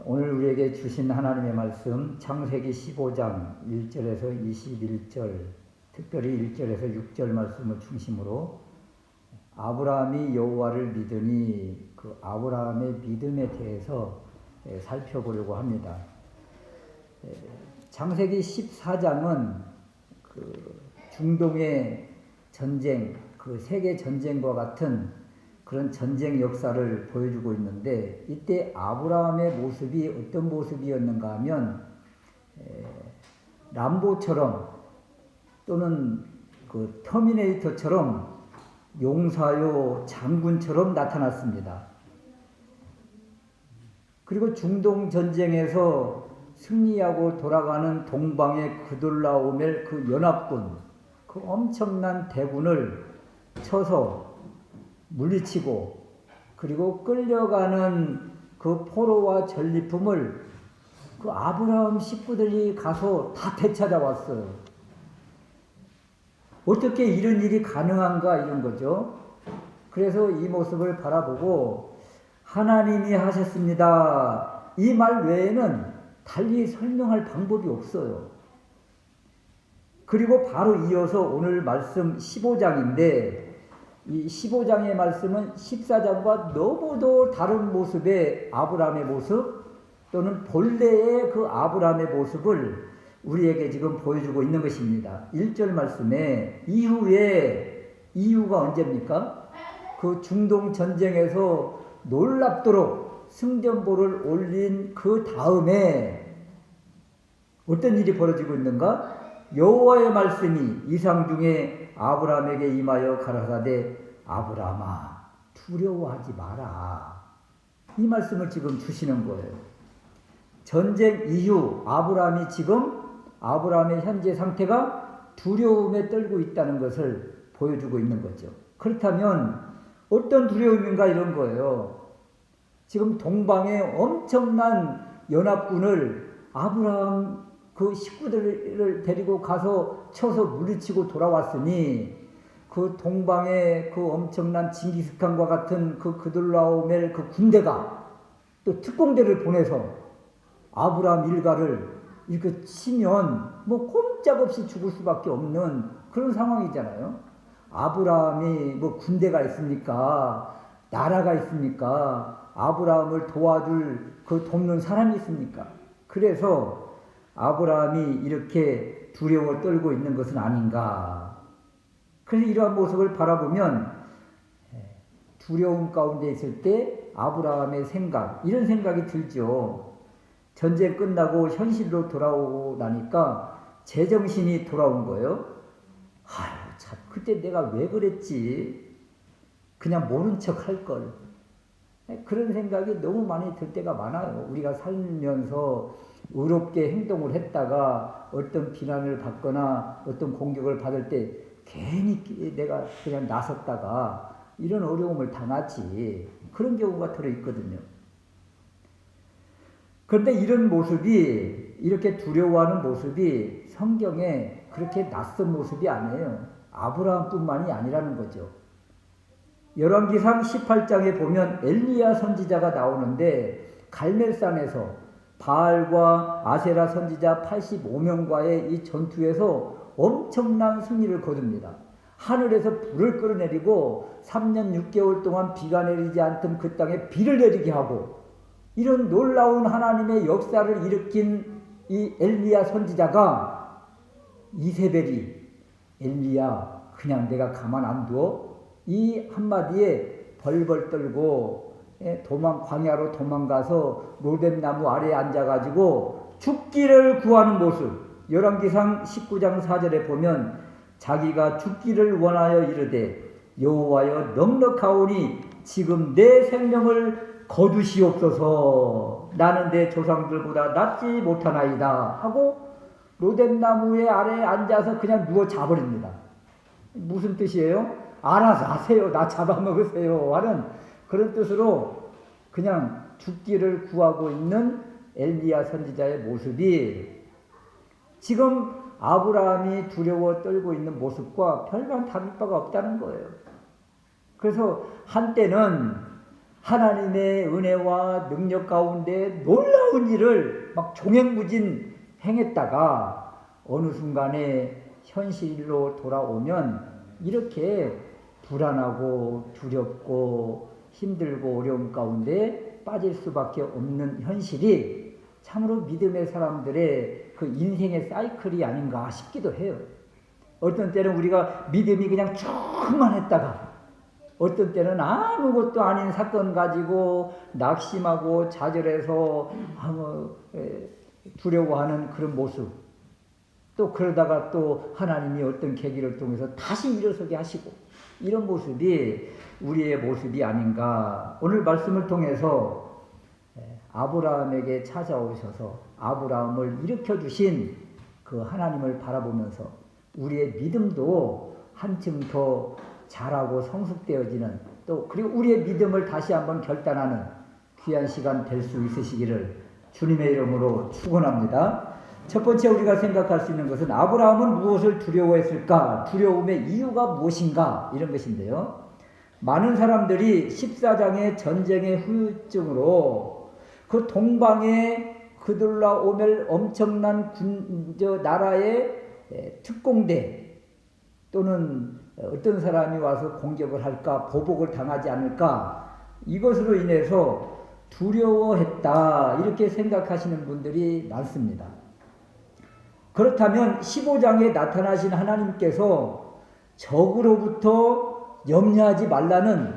오늘 우리에게 주신 하나님의 말씀 창세기 15장 1절에서 21절, 특별히 1절에서 6절 말씀을 중심으로 아브라함이 여호와를 믿으니 그 아브라함의 믿음에 대해서 살펴보려고 합니다. 창세기 14장은 그 중동의 전쟁, 그 세계 전쟁과 같은 그런 전쟁 역사를 보여주고 있는데, 이때 아브라함의 모습이 어떤 모습이었는가 하면 람보처럼 또는 그 터미네이터처럼 용사요 장군처럼 나타났습니다. 그리고 중동 전쟁에서 승리하고 돌아가는 동방의 그돌라오멜 그 연합군, 그 엄청난 대군을 쳐서 물리치고, 그리고 끌려가는 그 포로와 전리품을 그 아브라함 식구들이 가서 다 되찾아왔어요. 어떻게 이런 일이 가능한가, 이런 거죠. 그래서 이 모습을 바라보고 하나님이 하셨습니다, 이 말 외에는 달리 설명할 방법이 없어요. 그리고 바로 이어서 오늘 말씀 15장인데, 이 15장의 말씀은 14장과 너무도 다른 모습의 아브라함의 모습, 또는 본래의 그 아브라함의 모습을 우리에게 지금 보여주고 있는 것입니다. 1절 말씀에 이후가 언제입니까? 그 중동 전쟁에서 놀랍도록 승전보를 올린 그 다음에 어떤 일이 벌어지고 있는가? 여호와의 말씀이 이상 중에 아브라함에게 임하여 가라사대 아브라함아 두려워하지 마라, 이 말씀을 지금 주시는 거예요. 전쟁 이후 아브라함의 현재 상태가 두려움에 떨고 있다는 것을 보여주고 있는 거죠. 그렇다면 어떤 두려움인가, 이런 거예요. 지금 동방에 엄청난 연합군을 아브라함 그 식구들을 데리고 가서 쳐서 물리치고 돌아왔으니, 그 동방의 그 엄청난 징기스칸과 같은 그 그돌라오멜 그 군대가 또 특공대를 보내서 아브라함 일가를 이렇게 치면 뭐 꼼짝없이 죽을 수밖에 없는 그런 상황이잖아요. 아브라함이 뭐 군대가 있습니까? 나라가 있습니까? 아브라함을 도와줄 그 돕는 사람이 있습니까? 그래서 아브라함이 이렇게 두려워 떨고 있는 것은 아닌가. 그래서 이러한 모습을 바라보면 두려움 가운데 있을 때 아브라함의 생각, 이런 생각이 들죠. 전쟁 끝나고 현실로 돌아오고 나니까 제정신이 돌아온 거예요. 아유, 참, 그때 내가 왜 그랬지? 그냥 모른 척 할 걸. 그런 생각이 너무 많이 들 때가 많아요. 우리가 살면서 의롭게 행동을 했다가 어떤 비난을 받거나 어떤 공격을 받을 때 괜히 내가 그냥 나섰다가 이런 어려움을 당하지. 그런 경우가 들어있거든요. 그런데 이런 모습이, 이렇게 두려워하는 모습이 성경에 그렇게 낯선 모습이 아니에요. 아브라함뿐만이 아니라는 거죠. 열왕기상 18장에 보면 엘리야 선지자가 나오는데, 갈멜산에서 바알과 아세라 선지자 85명과의 이 전투에서 엄청난 승리를 거둡니다. 하늘에서 불을 끌어내리고 3년 6개월 동안 비가 내리지 않던 그 땅에 비를 내리게 하고, 이런 놀라운 하나님의 역사를 일으킨 이 엘리야 선지자가 이세벨이 엘리야 그냥 내가 가만 안 두어? 이 한마디에 벌벌 떨고 광야로 도망가서 로뎀나무 아래에 앉아가지고 죽기를 구하는 모습. 열왕기상 19장 4절에 보면 자기가 죽기를 원하여 이르되 여호와여 넉넉하오니 지금 내 생명을 거두시옵소서, 나는 내 조상들보다 낫지 못하나이다 하고 로뎀나무의 아래에 앉아서 그냥 누워 자버립니다. 무슨 뜻이에요? 알아서 하세요, 나 잡아먹으세요 하는 그런 뜻으로 그냥 죽기를 구하고 있는 엘리야 선지자의 모습이 지금 아브라함이 두려워 떨고 있는 모습과 별반 다를 바가 없다는 거예요. 그래서 한때는 하나님의 은혜와 능력 가운데 놀라운 일을 막 종횡무진 행했다가 어느 순간에 현실로 돌아오면 이렇게 불안하고 두렵고 힘들고 어려움 가운데 빠질 수밖에 없는 현실이 참으로 믿음의 사람들의 그 인생의 사이클이 아닌가 싶기도 해요. 어떤 때는 우리가 믿음이 그냥 쭉만 했다가 어떤 때는 아무것도 아닌 사건 가지고 낙심하고 좌절해서 두려워하는 그런 모습, 또 그러다가 또 하나님이 어떤 계기를 통해서 다시 일어서게 하시고, 이런 모습이 우리의 모습이 아닌가. 오늘 말씀을 통해서 아브라함에게 찾아오셔서 아브라함을 일으켜 주신 그 하나님을 바라보면서 우리의 믿음도 한층 더 자라고 성숙되어지는, 또 그리고 우리의 믿음을 다시 한번 결단하는 귀한 시간 될 수 있으시기를 주님의 이름으로 축원합니다. 첫 번째 우리가 생각할 수 있는 것은 아브라함은 무엇을 두려워했을까? 두려움의 이유가 무엇인가? 이런 것인데요. 많은 사람들이 14장의 전쟁의 후유증으로 그 동방에 그들라오멜 엄청난 나라의 특공대 또는 어떤 사람이 와서 공격을 할까, 보복을 당하지 않을까, 이것으로 인해서 두려워했다, 이렇게 생각하시는 분들이 많습니다. 그렇다면 15장에 나타나신 하나님께서 적으로부터 염려하지 말라는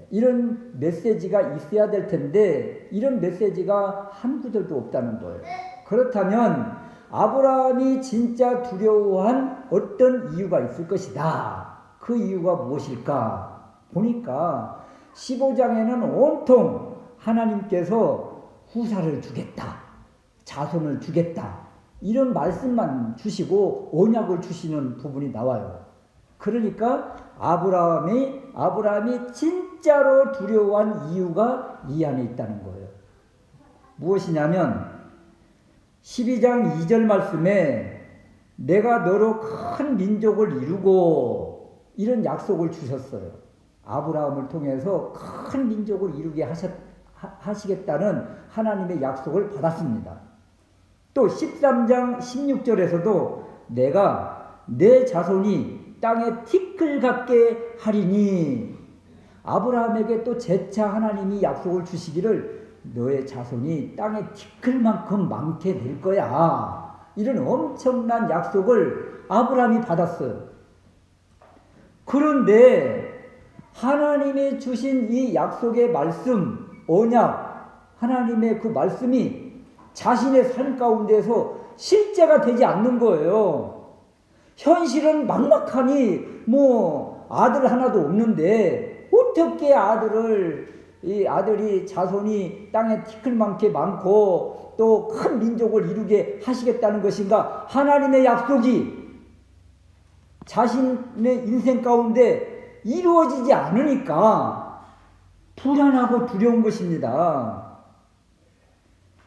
이런 메시지가 있어야 될 텐데 이런 메시지가 한 구절도 없다는 거예요. 그렇다면 아브라함이 진짜 두려워한 어떤 이유가 있을 것이다. 그 이유가 무엇일까? 보니까 15장에는 온통 하나님께서 후사를 주겠다, 자손을 주겠다, 이런 말씀만 주시고 언약을 주시는 부분이 나와요. 그러니까 아브라함이 진짜로 두려워한 이유가 이 안에 있다는 거예요. 무엇이냐면 12장 2절 말씀에 내가 너로 큰 민족을 이루고, 이런 약속을 주셨어요. 아브라함을 통해서 큰 민족을 이루게 하시겠다는 하나님의 약속을 받았습니다. 또 13장 16절에서도 내가 내 자손이 땅에 티끌 같게 하리니, 아브라함에게 또 재차 하나님이 약속을 주시기를 너의 자손이 땅에 티끌만큼 많게 될 거야, 이런 엄청난 약속을 아브라함이 받았어요. 그런데 하나님이 주신 이 약속의 말씀, 언약, 하나님의 그 말씀이 자신의 삶 가운데서 실제가 되지 않는 거예요. 현실은 막막하니 아들 하나도 없는데 어떻게 아들이 자손이 땅에 티끌만게 많고 또 큰 민족을 이루게 하시겠다는 것인가? 하나님의 약속이 자신의 인생 가운데 이루어지지 않으니까 불안하고 두려운 것입니다.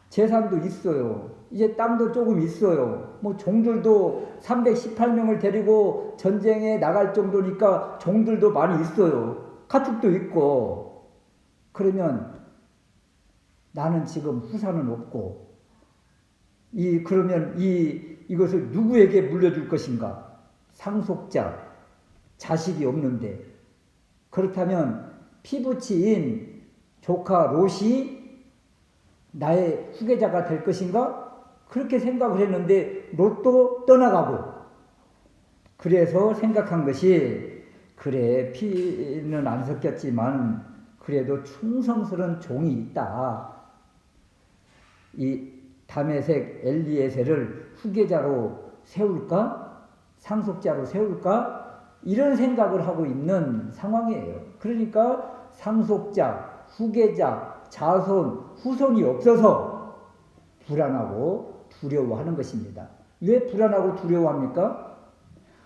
재산도 있어요. 이제 땅도 조금 있어요. 종들도 318명을 데리고 전쟁에 나갈 정도니까 종들도 많이 있어요. 가축도 있고. 그러면 나는 지금 후사는 없고, 그러면 이것을 누구에게 물려줄 것인가? 상속자, 자식이 없는데. 그렇다면 피부치인 조카 롯이 나의 후계자가 될 것인가? 그렇게 생각을 했는데 롯도 떠나가고, 그래서 생각한 것이, 그래 피는 안 섞였지만 그래도 충성스러운 종이 있다, 이 다메섹 엘리에셀을 후계자로 세울까? 상속자로 세울까? 이런 생각을 하고 있는 상황이에요. 그러니까 상속자, 후계자, 자손, 후손이 없어서 불안하고 두려워하는 것입니다. 왜 불안하고 두려워합니까?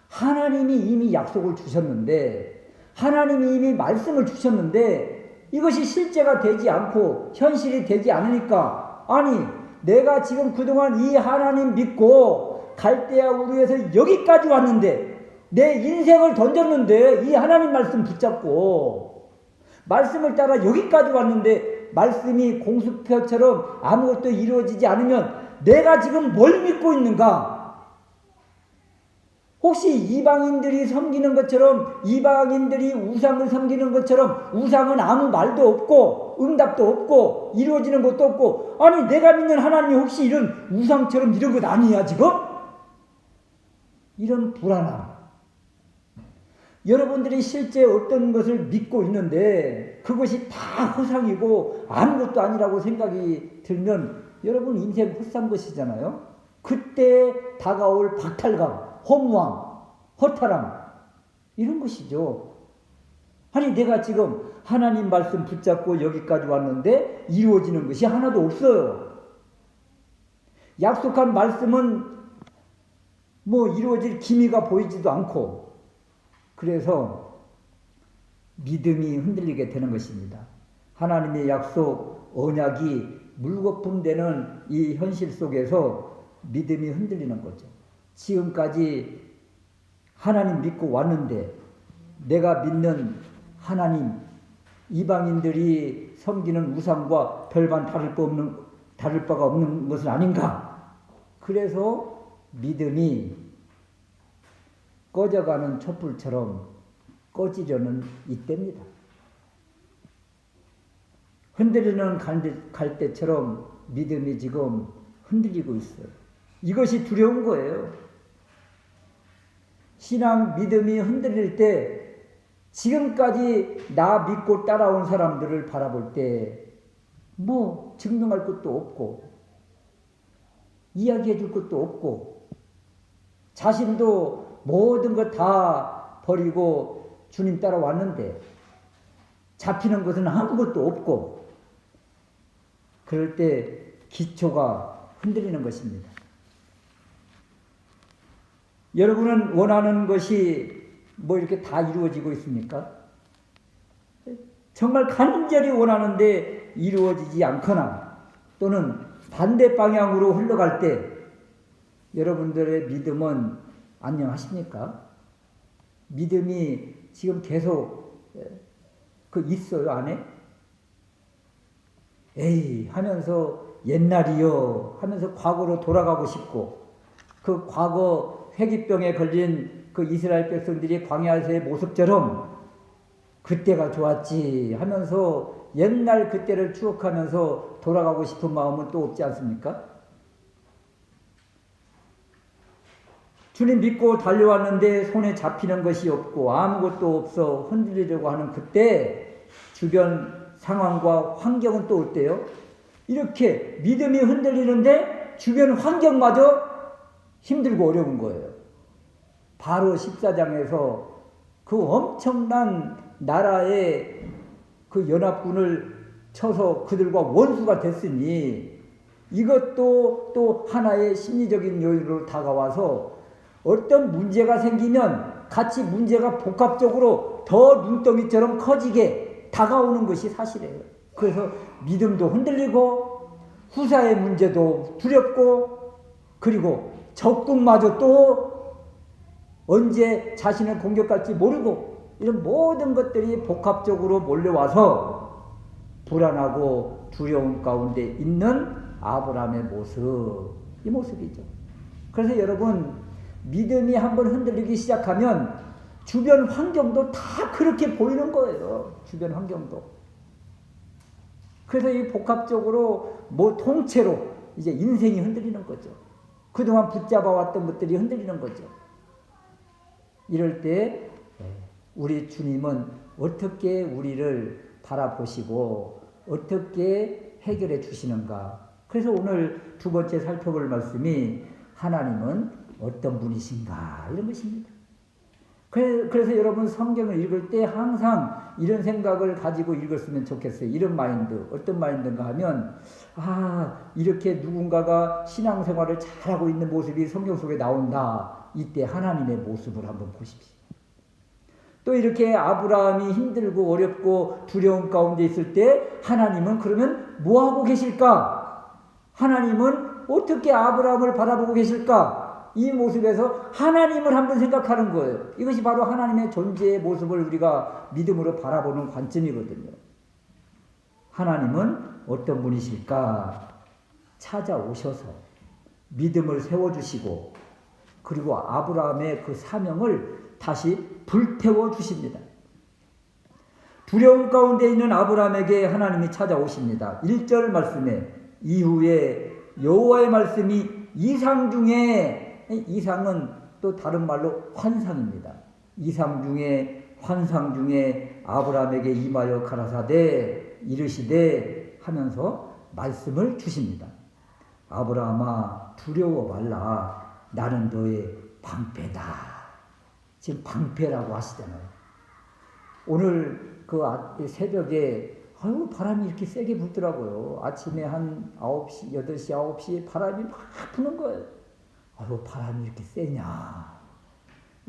하나님이 이미 약속을 주셨는데, 하나님이 이미 말씀을 주셨는데 이것이 실제가 되지 않고 현실이 되지 않으니까, 아니 내가 지금 그동안 이 하나님 믿고 갈대아 우르에서 여기까지 왔는데, 내 인생을 던졌는데 이 하나님 말씀 붙잡고 말씀을 따라 여기까지 왔는데 말씀이 공수표처럼 아무것도 이루어지지 않으면 내가 지금 뭘 믿고 있는가? 혹시 이방인들이 섬기는 것처럼, 이방인들이 우상을 섬기는 것처럼 우상은 아무 말도 없고 응답도 없고 이루어지는 것도 없고, 아니 내가 믿는 하나님이 혹시 이런 우상처럼 이런 것 아니야 지금? 이런 불안함. 여러분들이 실제 어떤 것을 믿고 있는데 그것이 다 허상이고 아무것도 아니라고 생각이 들면 여러분 인생 헛산 것이잖아요. 그때 다가올 박탈감, 허무함, 허탈함, 이런 것이죠. 아니 내가 지금 하나님 말씀 붙잡고 여기까지 왔는데 이루어지는 것이 하나도 없어요. 약속한 말씀은 뭐 이루어질 기미가 보이지도 않고, 그래서 믿음이 흔들리게 되는 것입니다. 하나님의 약속, 언약이 물거품 되는 이 현실 속에서 믿음이 흔들리는 거죠. 지금까지 하나님 믿고 왔는데 내가 믿는 하나님, 이방인들이 섬기는 우상과 별반 다를 바가 없는 것은 아닌가? 그래서 믿음이 꺼져가는 촛불처럼 꺼지려는 이때입니다. 흔들리는 갈대처럼 믿음이 지금 흔들리고 있어요. 이것이 두려운 거예요. 신앙 믿음이 흔들릴 때 지금까지 나 믿고 따라온 사람들을 바라볼 때 뭐 증명할 것도 없고 이야기해 줄 것도 없고 자신도 모든 것 다 버리고 주님 따라왔는데 잡히는 것은 아무것도 없고, 그럴 때 기초가 흔들리는 것입니다. 여러분은 원하는 것이 뭐 이렇게 다 이루어지고 있습니까? 정말 간절히 원하는데 이루어지지 않거나 또는 반대 방향으로 흘러갈 때 여러분들의 믿음은 안녕하십니까? 믿음이 지금 계속 있어요, 안에? 에이 하면서 옛날이요 하면서 과거로 돌아가고 싶고, 그 과거 회기병에 걸린 그 이스라엘 백성들이 광야에서의 모습처럼 그때가 좋았지 하면서 옛날 그때를 추억하면서 돌아가고 싶은 마음은 또 없지 않습니까? 주님 믿고 달려왔는데 손에 잡히는 것이 없고 아무것도 없어 흔들리려고 하는 그때 주변 상황과 환경은 또 어때요? 이렇게 믿음이 흔들리는데 주변 환경마저 힘들고 어려운 거예요. 바로 14장에서 그 엄청난 나라의 그 연합군을 쳐서 그들과 원수가 됐으니 이것도 또 하나의 심리적인 요인으로 다가와서 어떤 문제가 생기면 같이 문제가 복합적으로 더 눈덩이처럼 커지게 다가오는 것이 사실이에요. 그래서 믿음도 흔들리고 후사의 문제도 두렵고, 그리고 적군마저 또 언제 자신을 공격할지 모르고, 이런 모든 것들이 복합적으로 몰려와서 불안하고 두려움 가운데 있는 아브라함의 모습, 이 모습이죠. 그래서 여러분 믿음이 한번 흔들리기 시작하면 주변 환경도 다 그렇게 보이는 거예요. 주변 환경도. 그래서 이 복합적으로 뭐 통째로 이제 인생이 흔들리는 거죠. 그동안 붙잡아왔던 것들이 흔들리는 거죠. 이럴 때 우리 주님은 어떻게 우리를 바라보시고 어떻게 해결해 주시는가. 그래서 오늘 두 번째 살펴볼 말씀이 하나님은 어떤 분이신가, 이런 것입니다. 그래서 여러분 성경을 읽을 때 항상 이런 생각을 가지고 읽었으면 좋겠어요. 이런 마인드. 어떤 마인드인가 하면 이렇게 누군가가 신앙생활을 잘하고 있는 모습이 성경 속에 나온다. 이때 하나님의 모습을 한번 보십시오. 또 이렇게 아브라함이 힘들고 어렵고 두려움 가운데 있을 때 하나님은 그러면 뭐하고 계실까? 하나님은 어떻게 아브라함을 바라보고 계실까? 이 모습에서 하나님을 한번 생각하는 거예요. 이것이 바로 하나님의 존재의 모습을 우리가 믿음으로 바라보는 관점이거든요. 하나님은 어떤 분이실까? 찾아오셔서 믿음을 세워주시고 그리고 아브라함의 그 사명을 다시 불태워 주십니다. 두려움 가운데 있는 아브라함에게 하나님이 찾아오십니다. 1절 말씀에 이후에 여호와의 말씀이 이상 중에, 이상은 또 다른 말로 환상입니다. 이상 중에 환상 중에 아브라함에게 임하여 가라사대 이르시되 하면서 말씀을 주십니다. 아브라함아 두려워 말라. 나는 너의 방패다. 지금 방패라고 하시잖아요. 오늘 그 새벽에 바람이 이렇게 세게 불더라고요. 아침에 한 9시, 8시, 9시에 바람이 막 부는 거예요. 바람이 이렇게 세냐.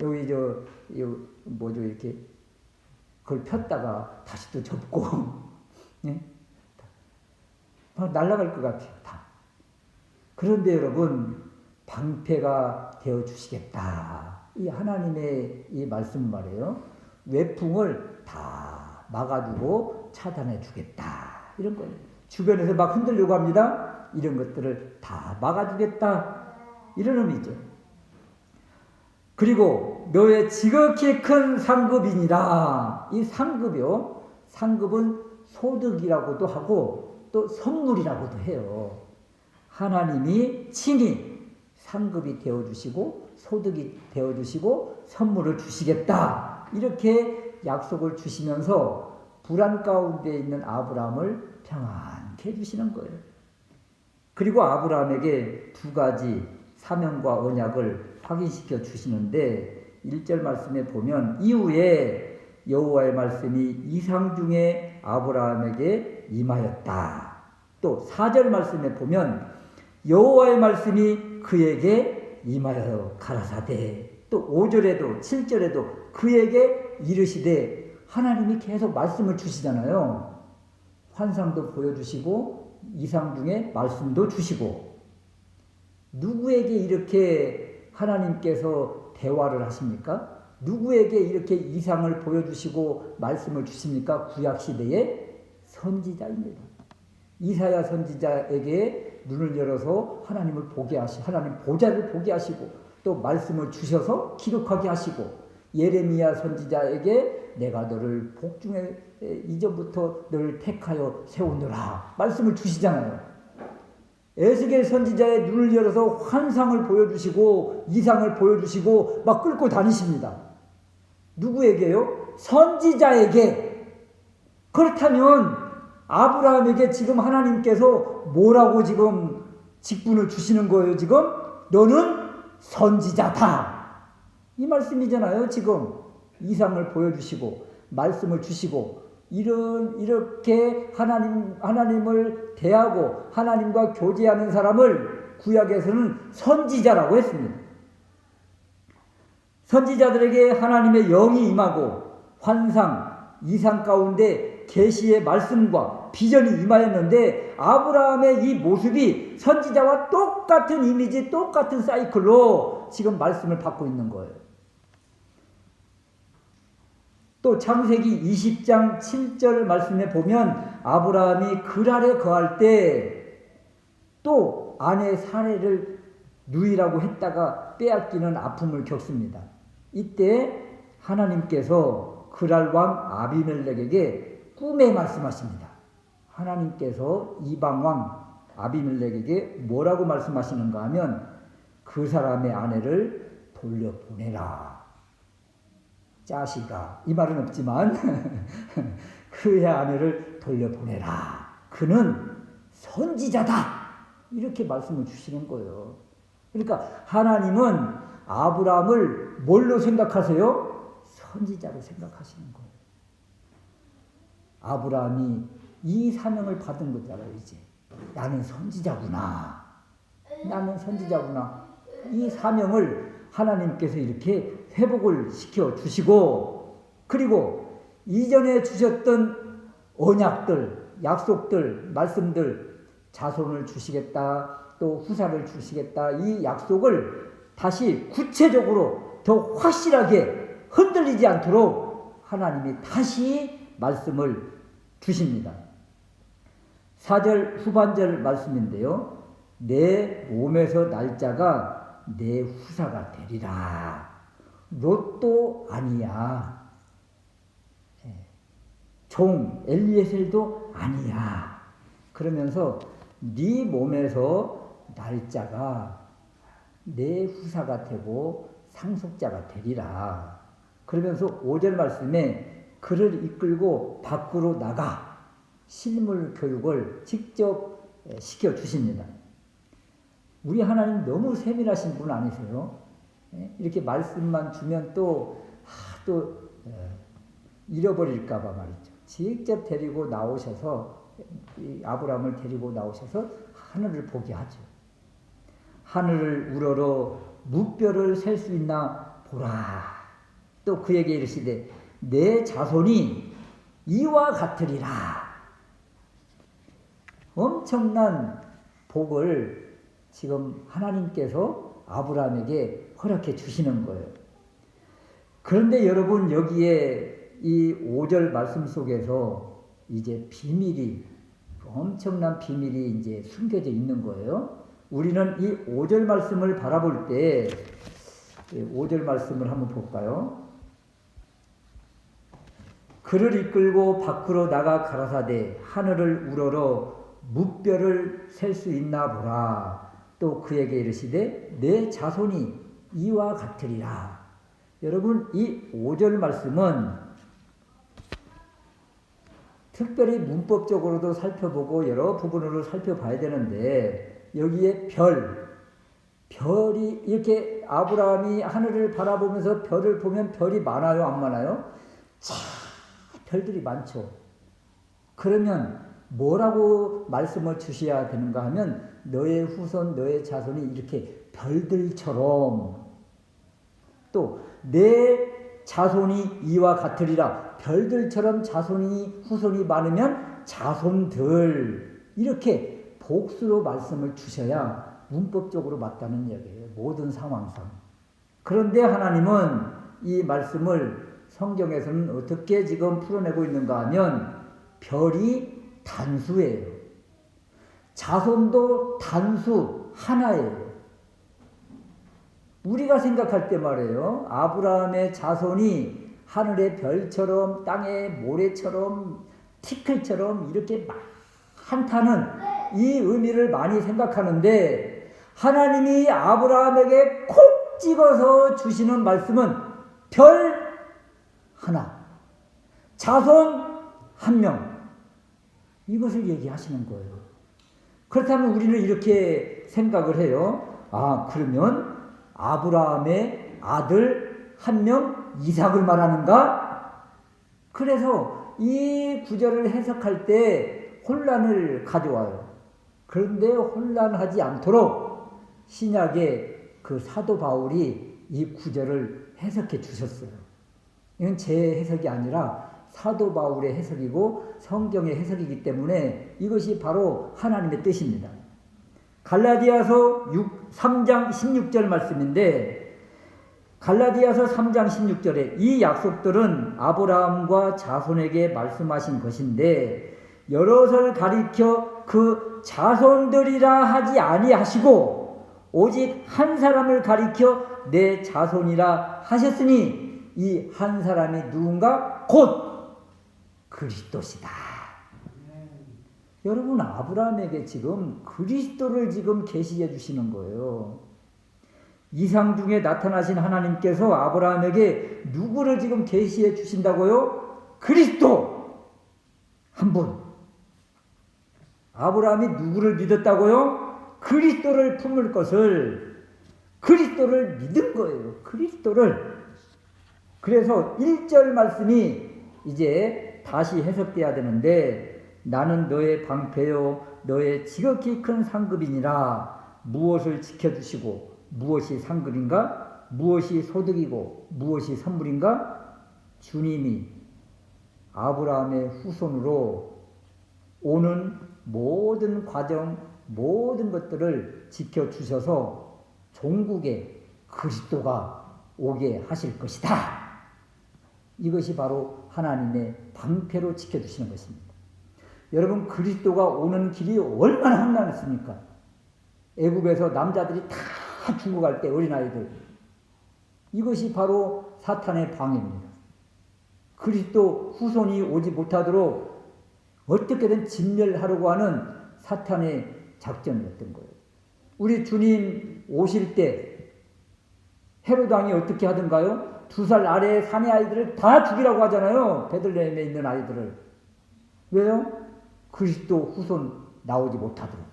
여기 이렇게 그걸 폈다가 다시 또 접고 예? 막 날아갈 것 같아요. 다. 그런데 여러분 방패가 되어 주시겠다. 이 하나님의 이 말씀 말이에요. 외풍을 다 막아주고 차단해 주겠다. 이런 거예요. 주변에서 막 흔들려고 합니다. 이런 것들을 다 막아주겠다. 이런 의미죠. 그리고 너의 지극히 큰 상급이니라. 이 상급이요. 상급은 소득이라고도 하고 또 선물이라고도 해요. 하나님이 친히 상급이 되어주시고 소득이 되어주시고 선물을 주시겠다. 이렇게 약속을 주시면서 불안 가운데 있는 아브라함을 평안케 해주시는 거예요. 그리고 아브라함에게 두 가지 사명과 언약을 확인시켜 주시는데 1절 말씀에 보면 이후에 여호와의 말씀이 이상 중에 아브라함에게 임하였다. 또 4절 말씀에 보면 여호와의 말씀이 그에게 임하여 가라사대. 또 5절에도 7절에도 그에게 이르시되. 하나님이 계속 말씀을 주시잖아요. 환상도 보여주시고 이상 중에 말씀도 주시고. 누구에게 이렇게 하나님께서 대화를 하십니까? 누구에게 이렇게 이상을 보여주시고 말씀을 주십니까? 구약시대의 선지자입니다. 이사야 선지자에게 눈을 열어서 하나님을 보게 하시고 하나님 보좌를 보게 하시고 또 말씀을 주셔서 기록하게 하시고 예레미야 선지자에게 내가 너를 복중에 이전부터 너를 택하여 세우노라 말씀을 주시잖아요. 에스겔 선지자의 눈을 열어서 환상을 보여주시고 이상을 보여주시고 막 끌고 다니십니다. 누구에게요? 선지자에게. 그렇다면 아브라함에게 지금 하나님께서 뭐라고 지금 직분을 주시는 거예요? 지금 너는 선지자다. 이 말씀이잖아요. 지금 이상을 보여주시고 말씀을 주시고 이렇게 하나님을 대하고 하나님과 교제하는 사람을 구약에서는 선지자라고 했습니다. 선지자들에게 하나님의 영이 임하고 환상, 이상 가운데 계시의 말씀과 비전이 임하였는데 아브라함의 이 모습이 선지자와 똑같은 이미지, 똑같은 사이클로 지금 말씀을 받고 있는 거예요. 또 창세기 20장 7절 말씀에 보면 아브라함이 글 아래 거할 때 또 아내 사례를 누이라고 했다가 빼앗기는 아픔을 겪습니다. 이때 하나님께서 그랄 왕 아비멜렉에게 꿈에 말씀하십니다. 하나님께서 이방 왕 아비멜렉에게 뭐라고 말씀하시는가 하면 그 사람의 아내를 돌려보내라. 짜시가 이 말은 없지만 그의 아내를 돌려보내라. 그는 선지자다. 이렇게 말씀을 주시는 거예요. 그러니까 하나님은 아브라함을 뭘로 생각하세요? 선지자로 생각하시는 거예요. 아브라함이 이 사명을 받은 거잖아요. 이제 나는 선지자구나. 나는 선지자구나. 이 사명을 하나님께서 이렇게 회복을 시켜 주시고 그리고 이전에 주셨던 언약들, 약속들, 말씀들 자손을 주시겠다 또 후사를 주시겠다 이 약속을 다시 구체적으로 더 확실하게 흔들리지 않도록 하나님이 다시 말씀을 주십니다. 4절 후반절 말씀인데요. 내 몸에서 날짜가 내 후사가 되리라. 롯도 아니야. 종 엘리에셀도 아니야. 그러면서 네 몸에서 날짜가 내 후사가 되고 상속자가 되리라. 그러면서 5절 말씀에 그를 이끌고 밖으로 나가 실물 교육을 직접 시켜주십니다. 우리 하나님 너무 세밀하신 분 아니세요? 이렇게 말씀만 주면 또 잃어버릴까봐 말이죠. 직접 데리고 나오셔서 아브라함을 데리고 나오셔서 하늘을 보게 하죠. 하늘을 우러러 무뼈를 셀 수 있나 보라. 또 그에게 이르시되 내 자손이 이와 같으리라. 엄청난 복을 지금 하나님께서 아브라함에게 허락해 주시는 거예요. 그런데 여러분 여기에 이 5절 말씀 속에서 이제 비밀이 엄청난 비밀이 이제 숨겨져 있는 거예요. 우리는 이 5절 말씀을 바라볼 때 5절 말씀을 한번 볼까요? 그를 이끌고 밖으로 나가 가라사대 하늘을 우러러 무뼈를 셀 수 있나 보라. 또 그에게 이르시되 내 자손이 이와 같으리라. 여러분 이 5절 말씀은 특별히 문법적으로도 살펴보고 여러 부분으로 살펴봐야 되는데 여기에 별이 이렇게 아브라함이 하늘을 바라보면서 별을 보면 별이 많아요, 안 많아요? 자, 별들이 많죠. 그러면 뭐라고 말씀을 주셔야 되는가 하면 너의 후손, 너의 자손이 이렇게 별들처럼 또 내 자손이 이와 같으리라. 별들처럼 자손이 후손이 많으면 자손들 이렇게 복수로 말씀을 주셔야 문법적으로 맞다는 이야기예요. 모든 상황상. 그런데 하나님은 이 말씀을 성경에서는 어떻게 지금 풀어내고 있는가 하면 별이 단수예요. 자손도 단수 하나예요. 우리가 생각할 때 말이에요. 아브라함의 자손이 하늘의 별처럼 땅의 모래처럼 티끌처럼 이렇게 많다는 이 의미를 많이 생각하는데 하나님이 아브라함에게 콕 찍어서 주시는 말씀은 별 하나, 자손 한 명, 이것을 얘기하시는 거예요. 그렇다면 우리는 이렇게 생각을 해요. 아, 그러면 아브라함의 아들 한 명 이삭을 말하는가? 그래서 이 구절을 해석할 때 혼란을 가져와요. 그런데 혼란하지 않도록 신약의 그 사도 바울이 이 구절을 해석해 주셨어요. 이건 제 해석이 아니라 사도 바울의 해석이고 성경의 해석이기 때문에 이것이 바로 하나님의 뜻입니다. 갈라디아서 3장 16절 말씀인데 갈라디아서 3장 16절에 이 약속들은 아브라함과 자손에게 말씀하신 것인데 여럿을 가리켜 그 자손들이라 하지 아니하시고 오직 한 사람을 가리켜 내 자손이라 하셨으니 이 한 사람이 누군가 곧 그리스도시다. 여러분 아브라함에게 지금 그리스도를 지금 계시해 주시는 거예요. 이상 중에 나타나신 하나님께서 아브라함에게 누구를 지금 계시해 주신다고요? 그리스도 한 분. 아브라함이 누구를 믿었다고요? 그리스도를 품을 것을 그리스도를 믿은 거예요. 그리스도를. 그래서 1절 말씀이 이제 다시 해석돼야 되는데 나는 너의 방패요 너의 지극히 큰 상급이니라. 무엇을 지켜주시고 무엇이 상급인가? 무엇이 소득이고 무엇이 선물인가? 주님이 아브라함의 후손으로 오는 모든 과정 모든 것들을 지켜주셔서 종국에 그리스도가 오게 하실 것이다. 이것이 바로 하나님의 방패로 지켜주시는 것입니다. 여러분, 그리스도가 오는 길이 얼마나 험난했습니까? 애굽에서 남자들이 다 죽어갈 때 어린아이들, 이것이 바로 사탄의 방해입니다. 그리스도 후손이 오지 못하도록 어떻게든 진멸하려고 하는 사탄의 작전이었던 거예요. 우리 주님 오실 때 헤롯 왕이 어떻게 하던가요? 2살 아래의 사내 아이들을 다 죽이라고 하잖아요. 베들레헴에 있는 아이들을. 왜요? 그리스도 후손 나오지 못하도록.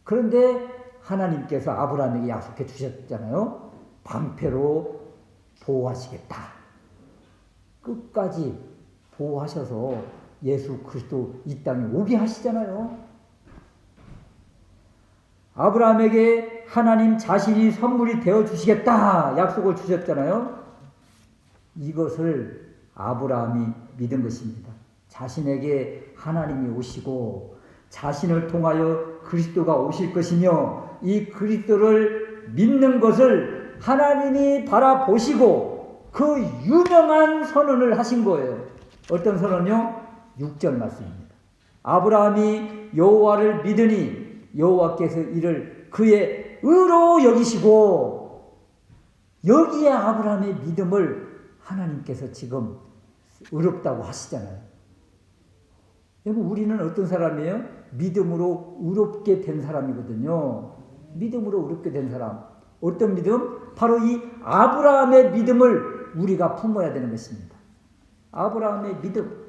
그런데 하나님께서 아브라함에게 약속해 주셨잖아요. 방패로 보호하시겠다. 끝까지 보호하셔서 예수 그리스도 이 땅에 오게 하시잖아요. 아브라함에게 하나님 자신이 선물이 되어 주시겠다 약속을 주셨잖아요. 이것을 아브라함이 믿은 것입니다. 자신에게 하나님이 오시고 자신을 통하여 그리스도가 오실 것이며 이 그리스도를 믿는 것을 하나님이 바라보시고 그 유명한 선언을 하신 거예요. 어떤 선언이요? 6절 말씀입니다. 아브라함이 여호와를 믿으니 여호와께서 이를 그의 의로 여기시고, 여기에 아브라함의 믿음을 하나님께서 지금 의롭다고 하시잖아요. 여러분, 우리는 어떤 사람이에요? 믿음으로 의롭게 된 사람이거든요. 믿음으로 의롭게 된 사람. 어떤 믿음? 바로 이 아브라함의 믿음을 우리가 품어야 되는 것입니다. 아브라함의 믿음.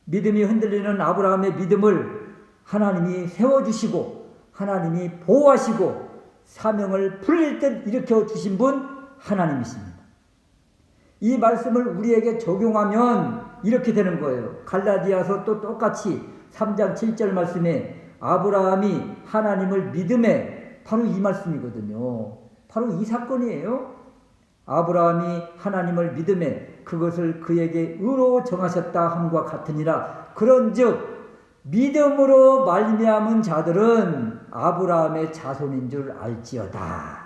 믿음이 흔들리는 아브라함의 믿음을 하나님이 세워주시고 하나님이 보호하시고 사명을 풀릴 듯 일으켜 주신 분 하나님이십니다. 이 말씀을 우리에게 적용하면 이렇게 되는 거예요. 갈라디아서 또 똑같이 3장 7절 말씀에 아브라함이 하나님을 믿음에, 바로 이 말씀이거든요. 바로 이 사건이에요. 아브라함이 하나님을 믿음에 그것을 그에게 의로 정하셨다 함과 같으니라. 그런즉 믿음으로 말미암은 자들은 아브라함의 자손인 줄 알지어다.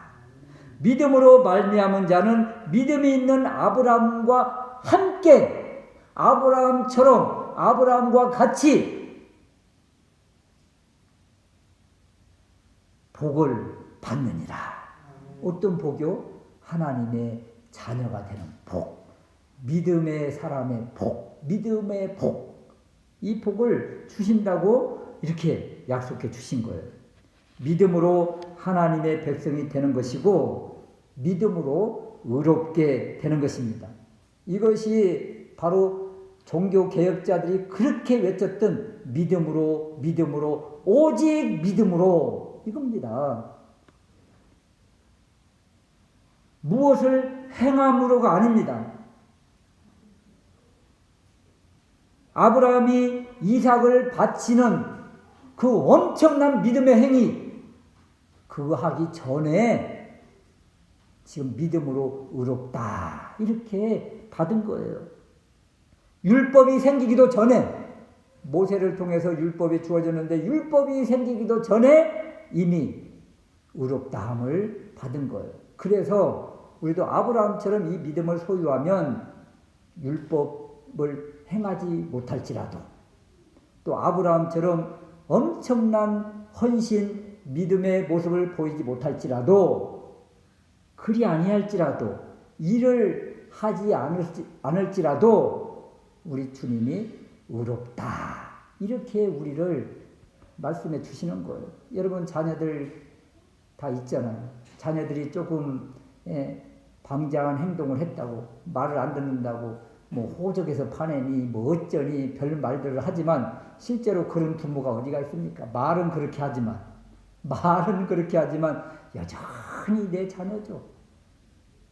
믿음으로 말미암은 자는 믿음이 있는 아브라함과 함께, 아브라함처럼, 아브라함과 같이 복을 받느니라. 어떤 복이요? 하나님의 자녀가 되는 복, 믿음의 사람의 복, 믿음의 복. 이 복을 주신다고 이렇게 약속해 주신 거예요. 믿음으로 하나님의 백성이 되는 것이고 믿음으로 의롭게 되는 것입니다. 이것이 바로 종교개혁자들이 그렇게 외쳤던 믿음으로, 믿음으로, 오직 믿음으로, 이겁니다. 무엇을 행함으로가 아닙니다. 아브라함이 이삭을 바치는 그 엄청난 믿음의 행위, 그거 하기 전에 지금 믿음으로 의롭다 이렇게 받은 거예요. 율법이 생기기도 전에, 모세를 통해서 율법이 주어졌는데 율법이 생기기도 전에 이미 의롭다함을 받은 거예요. 그래서 우리도 아브라함처럼 이 믿음을 소유하면 율법을 행하지 못할지라도, 또 아브라함처럼 엄청난 헌신, 믿음의 모습을 보이지 못할지라도, 그리 아니할지라도, 일을 하지 않을지라도 우리 주님이 의롭다 이렇게 우리를 말씀해 주시는 거예요. 여러분, 자녀들 다 있잖아요. 자녀들이 조금 방장한 행동을 했다고, 말을 안 듣는다고 뭐 호적에서 파내니 뭐 어쩌니 별 말들을 하지만 실제로 그런 부모가 어디가 있습니까? 말은 그렇게 하지만 여전히 내 자녀죠.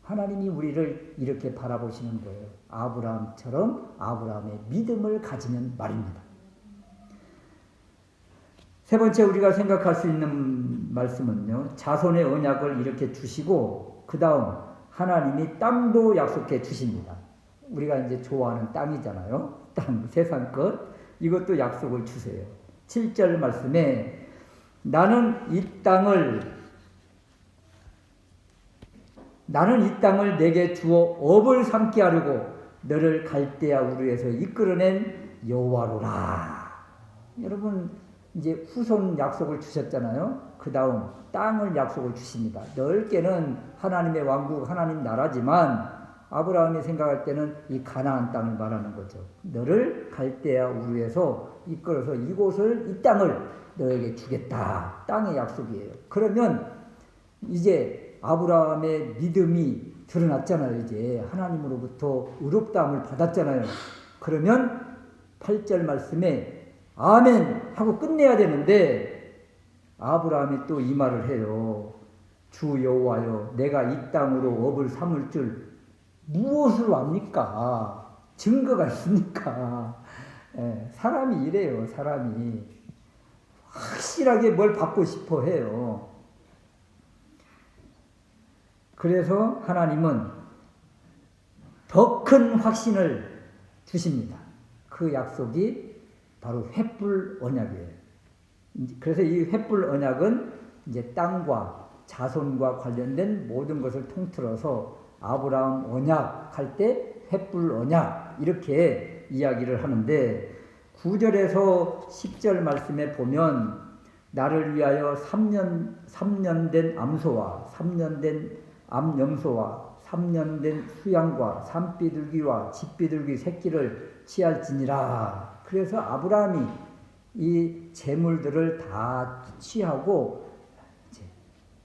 하나님이 우리를 이렇게 바라보시는 거예요. 아브라함처럼 아브라함의 믿음을 가지면 말입니다. 세 번째 우리가 생각할 수 있는 말씀은요, 자손의 언약을 이렇게 주시고 그 다음 하나님이 땅도 약속해 주십니다. 우리가 이제 좋아하는 땅이잖아요. 땅, 세상 것. 이것도 약속을 주세요. 7절 말씀에 나는 이 땅을 나는 이 땅을 내게 주어 업을 삼게 하려고 너를 갈대아 우르에서 이끌어낸 여호와로라. 여러분 이제 후손 약속을 주셨잖아요. 그 다음 땅을 약속을 주십니다. 넓게는 하나님의 왕국, 하나님 나라지만 아브라함이 생각할 때는 이 가나안 땅을 말하는 거죠. 너를 갈대아 우르에서 이끌어서 이곳을, 이 땅을 너에게 주겠다. 땅의 약속이에요. 그러면 이제 아브라함의 믿음이 드러났잖아요. 이제 하나님으로부터 의롭다함을 받았잖아요. 그러면 8절 말씀에 아멘 하고 끝내야 되는데 아브라함이 또 이 말을 해요. 주 여호와여, 내가 이 땅으로 업을 삼을 줄 무엇으로 압니까? 증거가 있으니까. 사람이 이래요. 사람이 확실하게 뭘 받고 싶어 해요. 그래서 하나님은 더 큰 확신을 주십니다. 그 약속이 바로 횃불 언약이에요. 그래서 이 횃불 언약은 이제 땅과 자손과 관련된 모든 것을 통틀어서 아브라함 언약 할 때 횃불 언약 이렇게 이야기를 하는데 9절에서 10절 말씀에 보면 나를 위하여 3년 된 암소와 3년 된 암염소와 3년 된 수양과 산비둘기와 집비둘기 새끼를 취할지니라. 그래서 아브라함이 이 재물들을 다 취하고 이제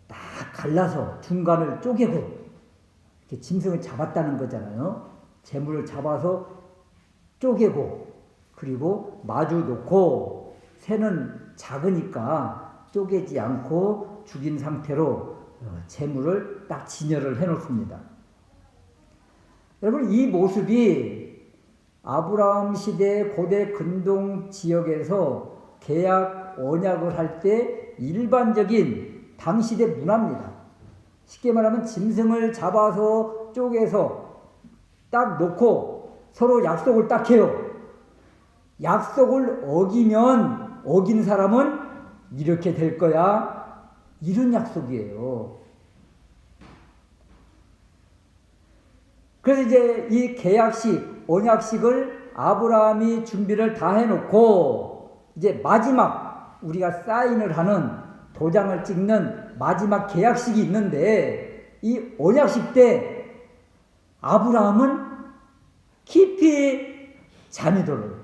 딱 갈라서 중간을 쪼개고 이렇게 짐승을 잡았다는 거잖아요. 재물을 잡아서 쪼개고 그리고 마주 놓고 새는 작으니까 쪼개지 않고 죽인 상태로 재물을 딱 진열을 해놓습니다. 여러분 이 모습이 아브라함 시대 고대 근동 지역에서 계약 언약을 할 때 일반적인 당시대 문화입니다. 쉽게 말하면 짐승을 잡아서 쪼개서 딱 놓고 서로 약속을 딱 해요. 약속을 어기면 어긴 사람은 이렇게 될 거야. 이런 약속이에요. 그래서 이제 이 계약식, 언약식을 아브라함이 준비를 다 해놓고 이제 마지막 우리가 사인을 하는 도장을 찍는 마지막 계약식이 있는데 이 언약식 때 아브라함은 깊이 잠이 들어요.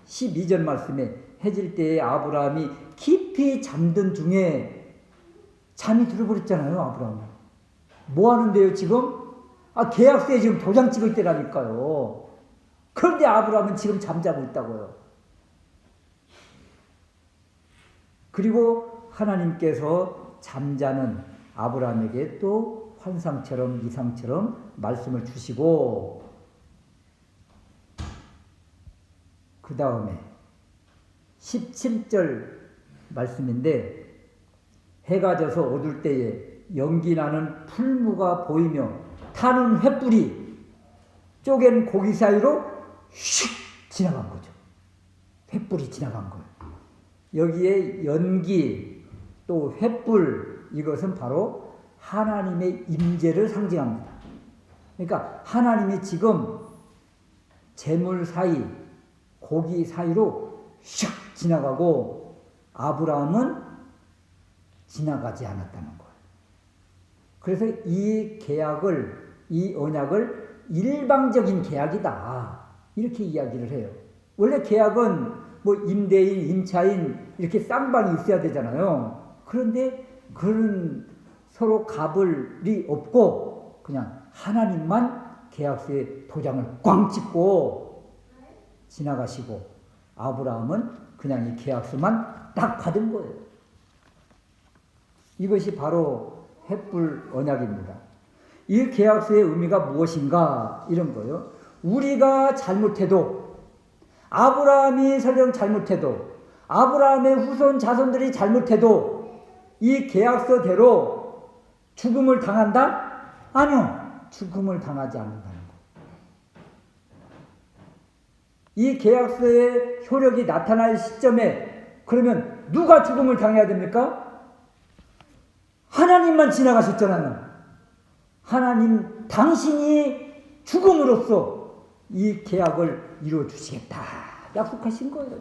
12절 말씀에 해질 때에 아브라함이 깊이 잠든 중에 잠이 들어버렸잖아요. 아브라함은 뭐 하는데요 지금? 계약서에 지금 도장 찍을 때라니까요. 그런데 아브라함은 지금 잠자고 있다고요. 그리고 하나님께서 잠자는 아브라함에게 또 환상처럼 이상처럼 말씀을 주시고 그 다음에 17절 말씀인데 해가 져서 어두울 때에 연기나는 풀무가 보이며 타는 횃불이 쪼갠 고기 사이로 슉 지나간 거죠. 횃불이 지나간 거예요. 여기에 연기 또 횃불 이것은 바로 하나님의 임재를 상징합니다. 그러니까 하나님이 지금 재물 사이 고기 사이로 슉 지나가고 아브라함은 지나가지 않았다는 거예요. 그래서 이 계약을 이 언약을 일방적인 계약이다 이렇게 이야기를 해요. 원래 계약은 뭐 임대인, 임차인 이렇게 쌍방이 있어야 되잖아요. 그런데 그런 서로 갑을이 없고 그냥 하나님만 계약서에 도장을 꽝 찍고 지나가시고 아브라함은 그냥 이 계약서만 딱 받은 거예요. 이것이 바로 횃불 언약입니다. 이 계약서의 의미가 무엇인가 이런 거예요. 우리가 잘못해도 아브라함이 설령 잘못해도 아브라함의 후손 자손들이 잘못해도 이 계약서대로 죽음을 당한다? 아니요. 죽음을 당하지 않는다는 거. 이 계약서의 효력이 나타날 시점에 그러면 누가 죽음을 당해야 됩니까? 하나님만 지나가셨잖아요. 하나님 당신이 죽음으로써 이 계약을 이루어 주시겠다 약속하신 거예요.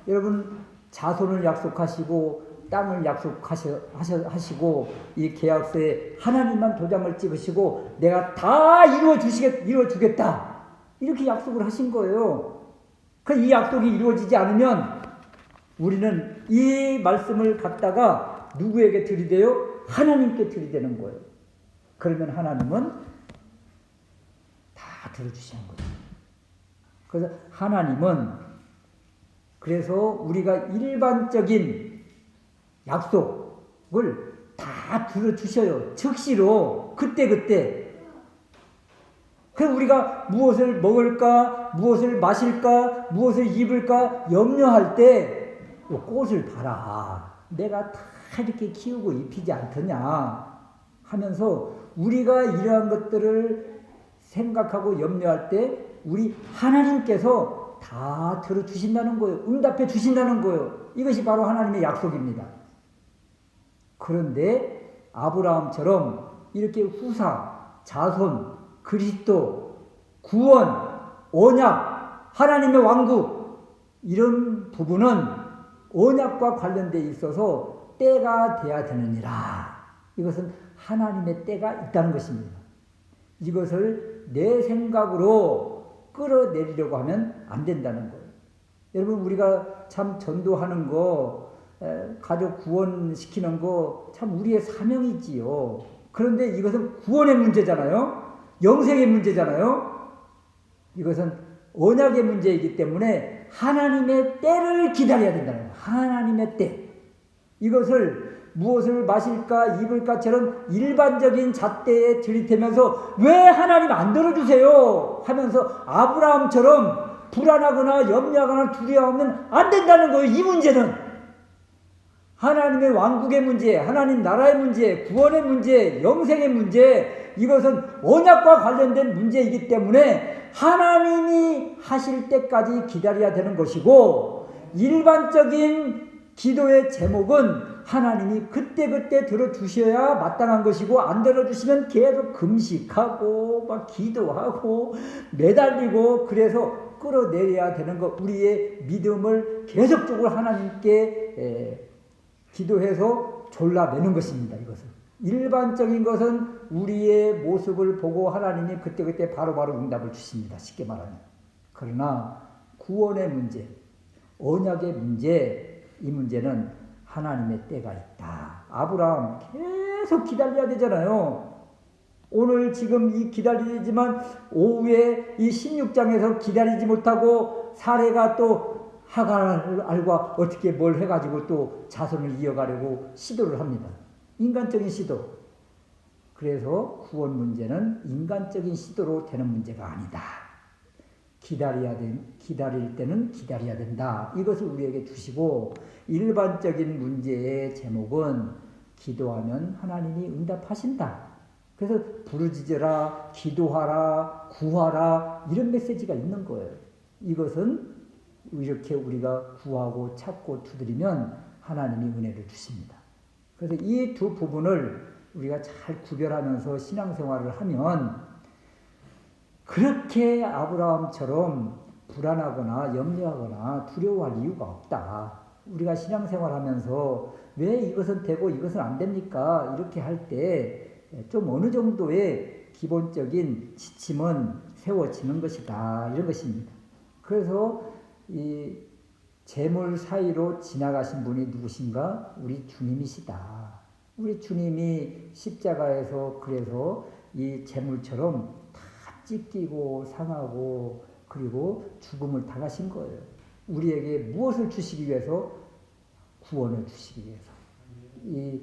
여러분 자손을 약속하시고 땅을 약속하시고 이 계약서에 하나님만 도장을 찍으시고 내가 다 이루어 주겠다 이렇게 약속을 하신 거예요. 이 약속이 이루어지지 않으면 우리는 이 말씀을 갖다가 누구에게 들이대요? 하나님께 들이대는 거예요. 그러면 하나님은 다 들어주시는 거예요. 그래서 하나님은 그래서 우리가 일반적인 약속을 다 들어주셔요. 즉시로 그때. 그래서 우리가 무엇을 먹을까, 무엇을 마실까, 무엇을 입을까 염려할 때 꽃을 봐라. 내가 다 이렇게 키우고 입히지 않더냐 하면서 우리가 이러한 것들을 생각하고 염려할 때 우리 하나님께서 다 들어주신다는 거예요. 응답해 주신다는 거예요. 이것이 바로 하나님의 약속입니다. 그런데 아브라함처럼 이렇게 후사, 자손, 그리스도, 구원, 언약, 하나님의 왕국 이런 부분은 언약과 관련되어 있어서 때가 돼야 되느니라. 이것은 하나님의 때가 있다는 것입니다. 이것을 내 생각으로 끌어내리려고 하면 안 된다는 거예요. 여러분 우리가 참 전도하는 거, 가족 구원시키는 거 참 우리의 사명이지요. 그런데 이것은 구원의 문제잖아요. 영생의 문제잖아요. 이것은 언약의 문제이기 때문에 하나님의 때를 기다려야 된다는 거예요. 하나님의 때. 이것을 무엇을 마실까 입을까처럼 일반적인 잣대에 들이대면서 왜 하나님 안 들어주세요 하면서 아브라함처럼 불안하거나 염려하거나 두려워하면 안 된다는 거예요. 이 문제는 하나님의 왕국의 문제, 하나님 나라의 문제, 구원의 문제, 영생의 문제, 이것은 언약과 관련된 문제이기 때문에 하나님이 하실 때까지 기다려야 되는 것이고, 일반적인 기도의 제목은 하나님이 그때그때 들어주셔야 마땅한 것이고, 안 들어주시면 계속 금식하고 막 기도하고 매달리고 그래서 끌어내려야 되는 것. 우리의 믿음을 계속적으로 하나님께 기도해서 졸라매는 것입니다. 이것은 일반적인 것은 우리의 모습을 보고 하나님이 그때그때 바로바로 응답을 주십니다. 쉽게 말하면. 그러나 구원의 문제, 언약의 문제, 이 문제는 하나님의 때가 있다. 아브라함 계속 기다려야 되잖아요. 오늘 지금 이 기다리지만 오후에 이 16장에서 기다리지 못하고 사례가 또 하갈과 어떻게 뭘 해가지고 또 자손을 이어가려고 시도를 합니다. 인간적인 시도. 그래서 구원 문제는 인간적인 시도로 되는 문제가 아니다. 기다릴 때는 기다려야 된다. 이것을 우리에게 주시고, 일반적인 문제의 제목은 기도하면 하나님이 응답하신다. 그래서 부르짖어라, 기도하라, 구하라, 이런 메시지가 있는 거예요. 이것은 이렇게 우리가 구하고 찾고 두드리면 하나님이 은혜를 주십니다. 그래서 이 두 부분을 우리가 잘 구별하면서 신앙생활을 하면 그렇게 아브라함처럼 불안하거나 염려하거나 두려워할 이유가 없다. 우리가 신앙생활하면서 왜 이것은 되고 이것은 안 됩니까? 이렇게 할 때 좀 어느 정도의 기본적인 지침은 세워지는 것이다. 이런 것입니다. 그래서 이 재물 사이로 지나가신 분이 누구신가? 우리 주님이시다. 우리 주님이 십자가에서 그래서 이 재물처럼 다 찢기고 상하고 그리고 죽음을 당하신 거예요. 우리에게 무엇을 주시기 위해서? 구원을 주시기 위해서. 이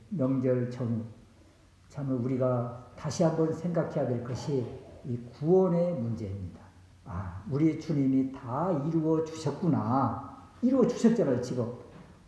명절 전후 참 우리가 다시 한번 생각해야 될 것이 이 구원의 문제입니다. 우리 주님이 다 이루어 주셨구나. 이루어 주셨잖아요, 지금.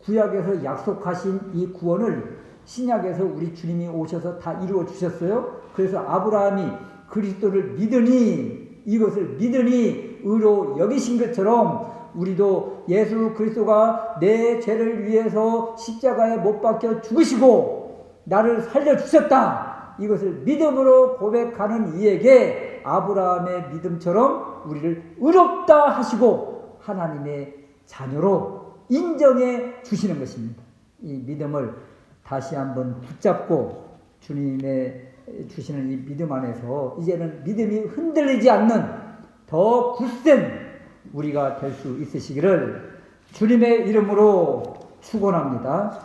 구약에서 약속하신 이 구원을 신약에서 우리 주님이 오셔서 다 이루어 주셨어요. 그래서 아브라함이 그리스도를 믿으니, 이것을 믿으니 의로 여기신 것처럼 우리도 예수 그리스도가 내 죄를 위해서 십자가에 못 박혀 죽으시고 나를 살려주셨다. 이것을 믿음으로 고백하는 이에게 아브라함의 믿음처럼 우리를 의롭다 하시고 하나님의 자녀로 인정해 주시는 것입니다. 이 믿음을 다시 한번 붙잡고 주님의 주시는 이 믿음 안에서 이제는 믿음이 흔들리지 않는 더 굳센 우리가 될 수 있으시기를 주님의 이름으로 축원합니다.